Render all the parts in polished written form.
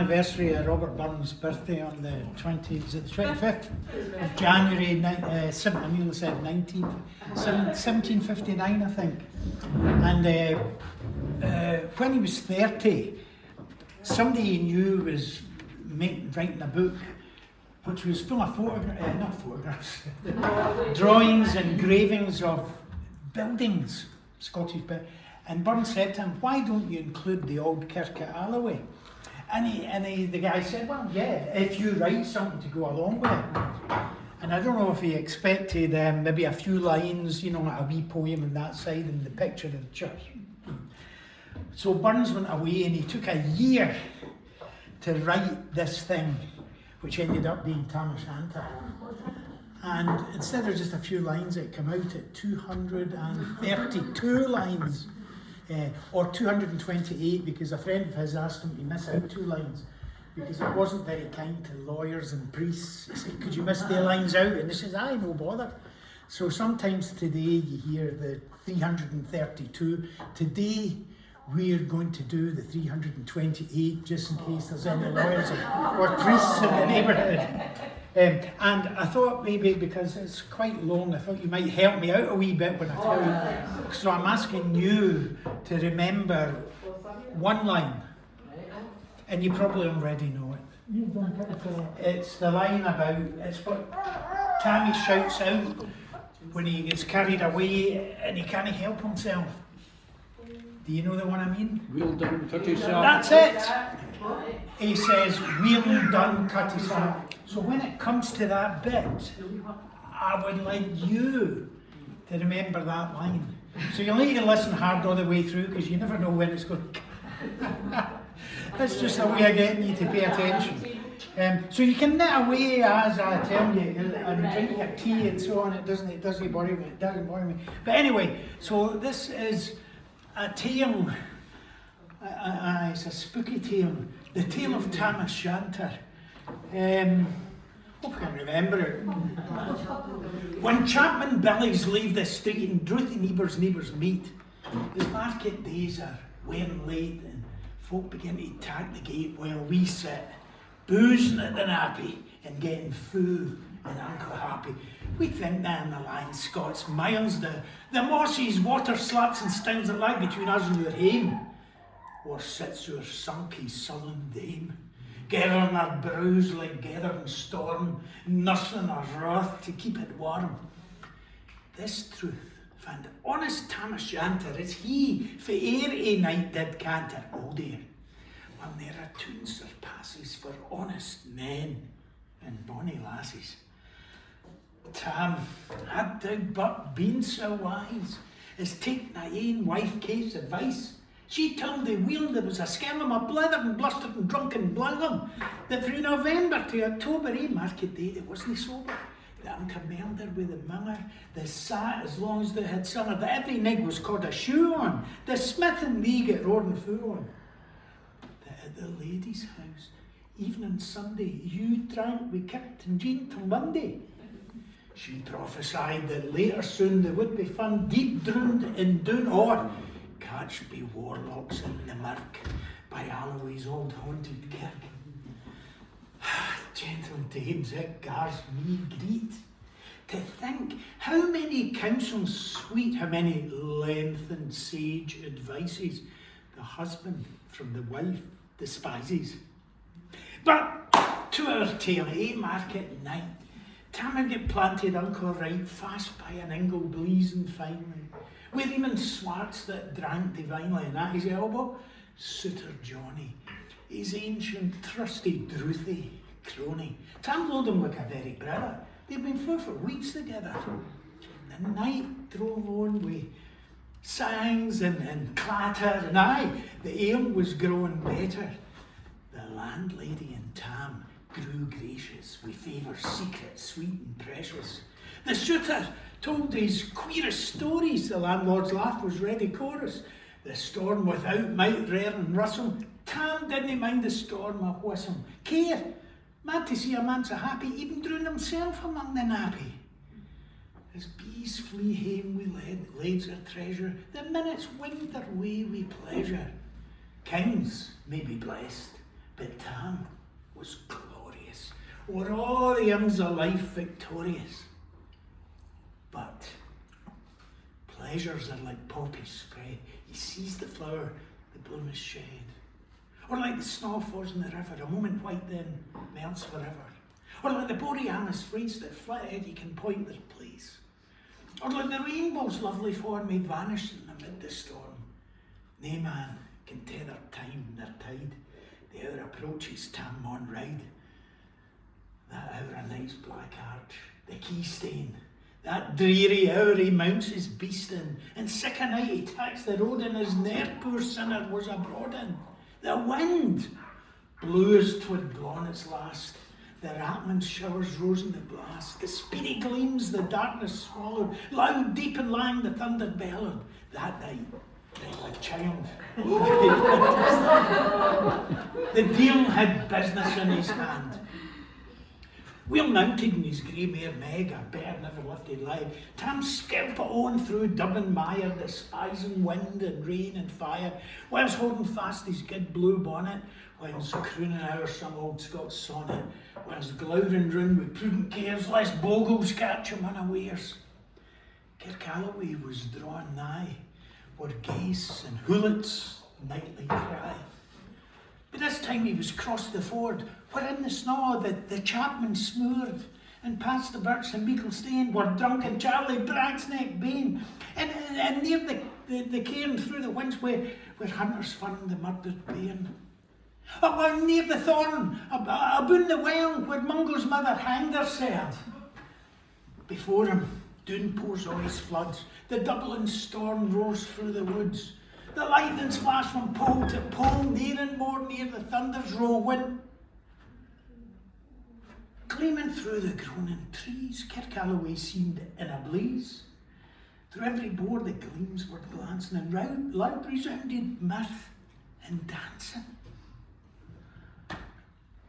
anniversary of Robert Burns' birthday on the 25th of January, I nearly said 1759, I think. And when he was 30, somebody he knew was writing a book which was full of drawings and engravings of buildings, Scottish buildings. And Burns said to him, "Why don't you include the old kirk at Alloway?" And the guy said, "Well, yeah, if you write something to go along with it." And I don't know if he expected maybe a few lines, like a wee poem on that side and the picture of the church. So Burns went away and he took a year to write this thing, which ended up being Tam Shanter. And instead of just a few lines, it came out at 232 lines. Or 228, because a friend of his asked him to miss out 2 lines because it wasn't very kind to lawyers and priests. He said, "Could you miss the lines out?" And he says, "Aye, no bother." So sometimes today you hear the 332. Today we're going to do the 328 just in case there's any lawyers or priests in the neighbourhood. And I thought maybe because it's quite long, I thought you might help me out a wee bit when I tell you. So I'm asking you to remember one line, and you probably already know it. It's the line about, it's what Tammy shouts out when he gets carried away and he can't help himself. Do you know the one I mean? Well done, Cutty Sam. That's it. He says, "Well done, Cutty Sam." So when it comes to that bit, I would like you to remember that line. So you'll need to listen hard all the way through because you never know when it's going to come. That's just a way of getting you to pay attention. So you can knit away as I tell you and drink your tea and so on. It doesn't bother me. It doesn't bother me. But anyway, so this is a tale. It's a spooky tale. The tale of Tam Shanter. Hope I can remember it. When Chapman Billies leave the street and Druithy neighbours meet, the market days are wearing late and folk begin to tack the gate while we sit, boozing at the nappy and getting full and Uncle Happy. We think that in the line Scots miles, the mossies, water slaps and stounds that lie between us and your hame, or sits your sunky sullen dame, gathering our brows like gathering storm, nursing our wrath to keep it warm. This truth found honest Tam Shanter as he for ere a night did canter, oh dear, when there are tune surpasses for honest men and bonny lasses. Tam, had thou but been so wise as take thy ain wife Kate's advice, she told thee weel there was a skellum of blithering, blustered and drunken blithering, that through November to October, market day, it wasn't sober. The anchor melder with the miller, the sat as long as they had summer, that every nig was called a shoe on, the smith and me get roaring full on. That at the lady's house, even on Sunday, you drank with Kit and Jean till Monday. She prophesied that later soon there would be fun deep drowned in Doon, or catch be warlocks in the murk by Alloway's old haunted kirk. Gentle dames, it gars me greet to think how many counsels sweet, how many lengthened sage advices the husband from the wife despises. But to our tale, market night, Tam had get planted Uncle right fast by an ingle bleezing finely, with him and swarts that drank divinely, and at his elbow, Suitor Johnny, his ancient trusty Druithy crony. Tam load him like a very brother. They'd been for weeks together. The night drove on with sangs and clatter, and aye, the ale was growing better. The landlady and Tam grew gracious, with favour secret, sweet and precious. The suitor told his queerest stories, the landlord's laugh was ready chorus. The storm without might rear and rustle, Tam didn't mind the storm a whistle. Care, mad to see a man so happy, even drowned himself among the nappy. As bees flee hame with lads their treasure, the minutes winged their way with pleasure. Kings may be blessed, but Tam were all the ends of life victorious. But pleasures are like poppy spray. He sees the flower, the bloom is shed. Or like the snow falls in the river, a moment white then melts forever. Or like the borealis rays that flit ahead, you can point their place. Or like the rainbow's lovely form may vanish amid the storm. Nae man can tether time nor tide. The hour approaches, Tam on ride. That hour a night's black arch, the key stain. That dreary hour he mounts his beast in, and sick a night he tacks the road, and his ne'er poor sinner was abroad in. The wind blew as 'twould gone its last. The rattling showers rose in the blast. The speedy gleams the darkness swallowed. Loud, deep and lang the thunder bellowed. That night, like a child, the deal had business in his hand. Well mounted in his grey mare Meg, a better never lifted leg, Tam scalped on through Dublin mire, despising wind and rain and fire, whilst holding fast his good blue bonnet, whilst crooning out some old Scots sonnet, whilst glowering round with prudent cares, lest bogles catch him unawares. Kirkalloway was drawing nigh, where geese and hoolits nightly cry. But this time he was crossed the ford, where in the snow the chapman smoored, and past the birch and meikle stane, where drunken Charlie Bragg's neck bane, and near the cairn through the winds where hunters found the murdered bairn. Or near the thorn, aboon the well, where Mungo's mother hanged herself. Before him, Doon pours all his floods, the Dublin storm roars through the woods. The lightnings flash from pole to pole, near and more near the thunder's roll wind. Gleaming through the groaning trees, Kirkalloway seemed in a blaze. Through every bore the gleams were glancing, and loud resounded mirth and dancing.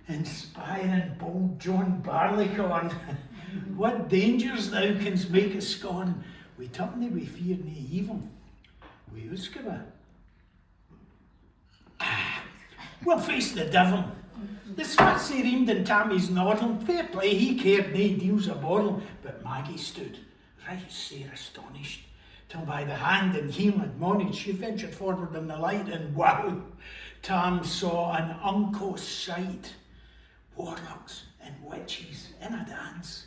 Inspiring bold John Barleycorn, what dangers thou canst make us scorn. We tuppenny we fear nae evil, we Uskaba. We'll face the devil. The Scots they reamed in Tammy's noddle, fair play, he cared nae deals a boddle, but Maggie stood, right sair astonished, till by the hand and heel admonished, she ventured forward in the light, and wow, Tam saw an unco sight. Warlocks and witches in a dance.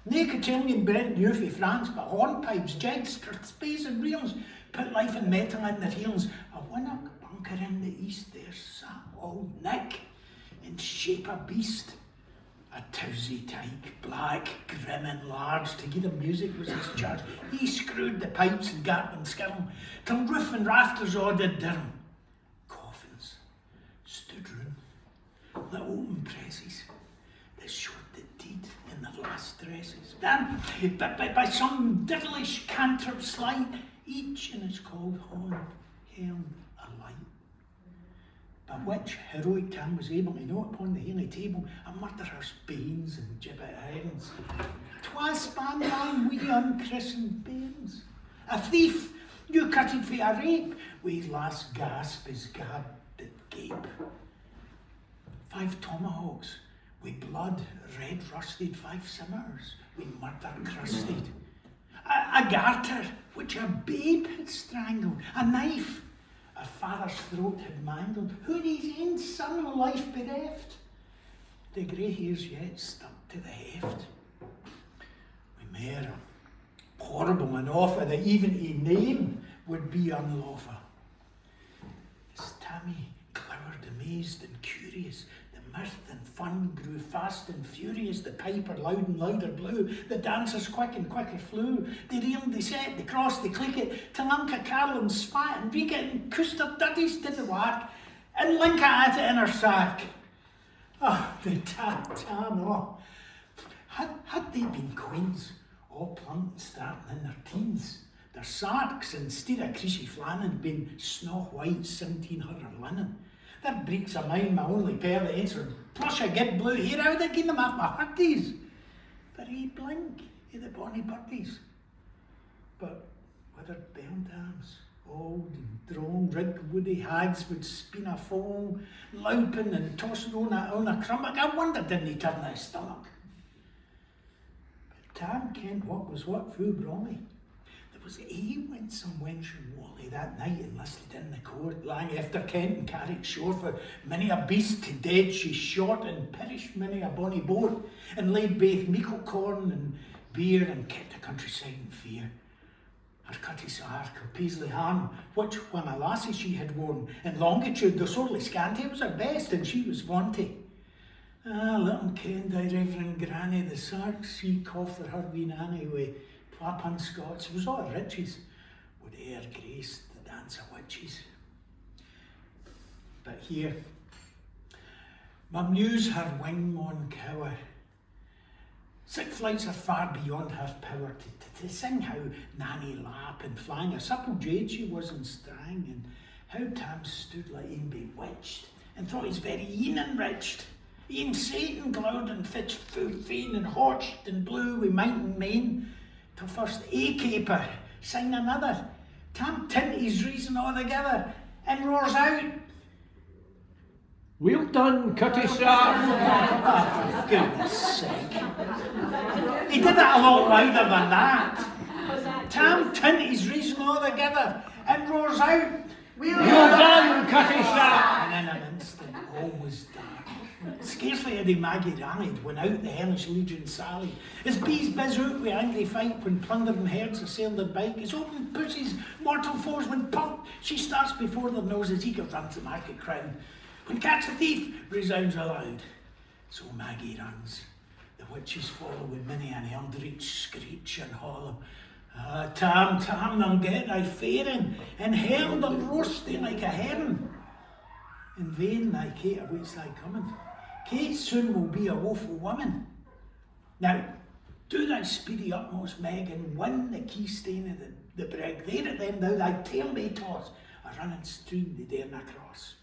Nae cotillion bent new for France, but hornpipes, jigs, space and reels, put life and metal in their heels. A winnock bunker in the east, there sat old Nick, in shape a beast. A towsy tyke, black, grim and large, to give the music was his charge. He screwed the pipes and gat them skill, till roof and rafters all did dirm. Coffins stood round, the open presses, that showed the deed in their last dresses. Then, by some devilish cantrip sleight, each in its cold horn held a light. By which heroic Tam was able to note upon the hairy table a murderer's banes and gibbet irons. 'Twas span down wee unchristened bairns. A thief, you cutted for a rape, with last gasp his gab did gape. 5 tomahawks, with blood red rusted, 5 simmers, with murder crusted. A garter, which a babe had strangled, a knife, a father's throat had mangled, who his ain son of life bereft. The grey hairs yet stuck to the heft. With mair horrible and awful that even a name would be unlawful. As Tammy glowered amazed and curious, the mirth and fun grew fast and furious. The piper loud and louder blew, the dancers quick and quicker flew. They reeled, they set, they crossed, they click it, till Unca Carolyn spat and Rika and Custer Duddies did the work, and Linka at it in her sack. Oh, the Tam, oh. Had they been queens, all plump and starting in their teens, their sarks instead of creasy flan had been snow white 1700 linen. Their breeks of mine, my only pair that answered plush a good blue hair, I would have given them half my hearties for a blink of the bonny birdies. But withered bell dams, Bald and drawn, rigged woody hags would spin a foam, louping and tossing on a crummock. I wonder didn't he turn his stomach. But Tam kent what was what full brawny. There was went some wench and Wally that night enlisted in the court, lying after Kent and Carrick shore, for many a beast to dead she shot, and perished many a bonny boat, and laid baith meikle corn and beer, and kept the countryside in fear. Her cutty sark, her paisley harm, which when a lassie she had worn, in longitude though sorely scanty, was her best, and she was vaunty. Ah, little kenned I Reverend Granny, the sark she cough for her wee nanny, wi' Plapun Scots, was all her riches, would e'er grace the dance of witches. But here, my muse her wing maun cower. 6 flights are far beyond her power to sing how Nanny lap and flang, a supple jade she was in strang, and how Tam stood like een bewitched, and thought he's very een enriched. Een Satan glowered and fitched full fain, and horched and blew wi' might and main, till first a caper, sign another. Tam tint his reason altogether, and roars out, "Well done, Cutty Sark!" "Oh, for goodness sake." He did it a lot louder than that. Tam tint his reason altogether, and roars out, "Well done, Cutty Sark!" And in an instant all was dark. Scarcely had he Maggie rallied when out the hellish legion sallied. As bees bizz out wi' angry fight, when plundering herds assailed their bike, as open pussies mortal foes when pump, she starts before their noses, eager runs the market crown. When catch the thief resounds aloud, so Maggie runs. The witches follow with many an eldritch screech and hollow. Ah, Tam, they'll get thy faring, and hell they'll roast thee like a herring. In vain thy Kate awaits thy coming. Kate soon will be a woeful woman. Now, do thy speedy utmost, Meg, and win the key stain of the brig. There at them thou thy tail may toss, a running stream they dare na cross.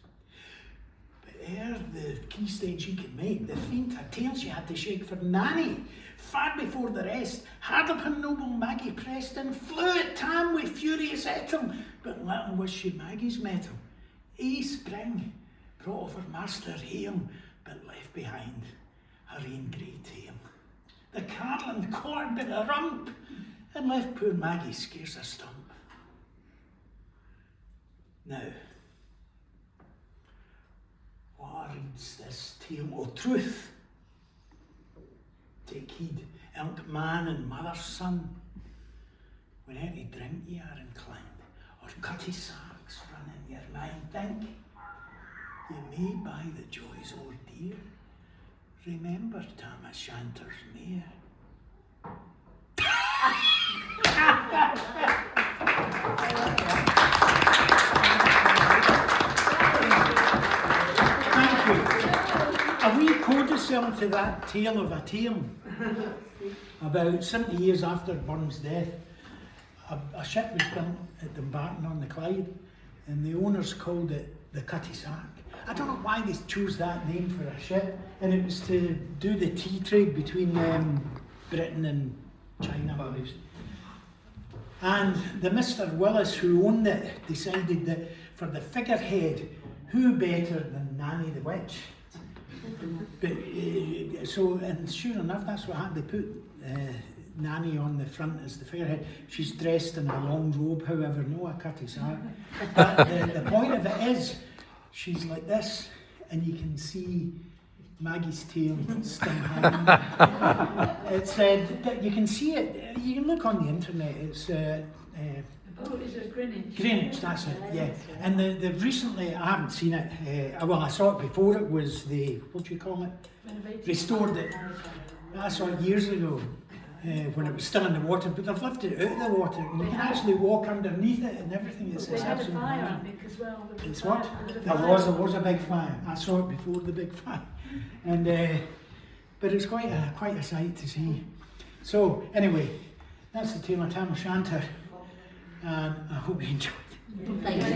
But ere the key stain she can make, the fiend her tail she had to shake for Nanny. Far before the rest, hard upon noble Maggie pressed, and flew at Tam with furious ettle, but little was she Maggie's mettle. A spring brought off her master hame, but left behind her ain grey tail. The carlin caught by the rump, and left poor Maggie scarce a stump. Now, what reads this tale o' truth? Take heed, ilk man and mother's son, whene'er to drink ye are inclined, or cutty sarks run in your mind, think ye may buy the joys o'er dear. Remember Thomas Shanter's mare. Thank you. A wee codicil to that tale of a tale. About 70 years after Burns' death, a ship was built at Dumbarton on the Clyde, and the owners called it the Cutty Sark. I don't know why they chose that name for a ship, and it was to do the tea trade between Britain and China. And the Mr. Willis who owned it decided that for the figurehead, who better than Nanny the Witch? But and sure enough, that's what happened. They put Nanny on the front as the figurehead. She's dressed in a long robe, however, no a Cutty Sark. But the point of it is, she's like this, and you can see Maggie's tail still hanging. It's you can see it. You can look on the internet. It's it's Greenwich. Greenwich, that's it. Yeah, and the recently I haven't seen it. Well, I saw it before. It was what do you call it? Renovated. Restored it. I saw it years ago. When it was still in the water, but they've lifted it out of the water, and you can actually walk underneath it and everything. They had a fire, I think, as well. It's what? There was a big fire. I saw it before the big fire, and but it's quite a sight to see. So anyway, that's the tale of Tam Shanter, and I hope you enjoyed it. Thank you.